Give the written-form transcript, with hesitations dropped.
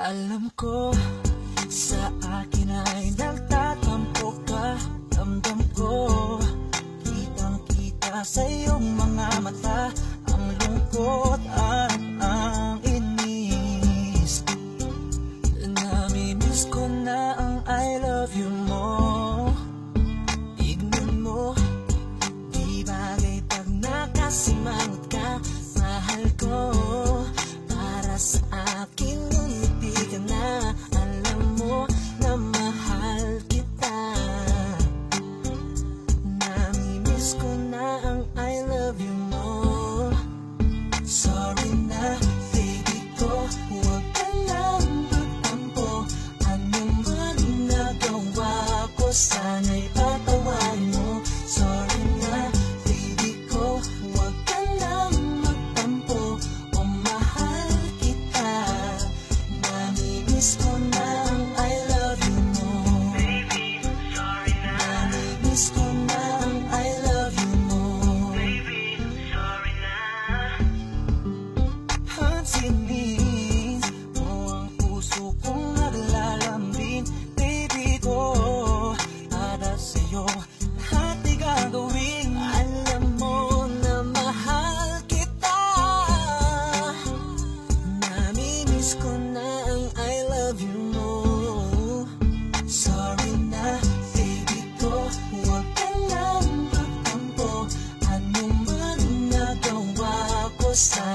Alam ko, sa akin ay nagtatampo ka. Damdam ko, kitang-kita sa iyong mga mata ang lungkot at ang inis. Namimiss ko na ang I love you mo. Tignan mo, di bagay pag nakasimangot ka. Mahal ko, para sa akin ngumiti ka na. Alam mo na mahal kita. Namimiss ko na ang I love you mo. Sorry na, baby ko, huwag ka lang magtampo. Ano man nagawa ko, sana'y patawarin mo. Sorry na, baby ko, huwag ka lang magtampo. O mahal kita, namimiss ko na ang I love you mo. Baby, sorry na. Namimiss ko na ang I love you mo. Baby, sorry na. Pansinin mo ang puso kong naglalambing. Baby ko, para sa'yo lahat ay gagawin. Alam mo na mahal kita. Namimiss ko na ang I love you mo. Sorry na, baby ko, huwag ka lang magtampo. Ano man nagawa ko sa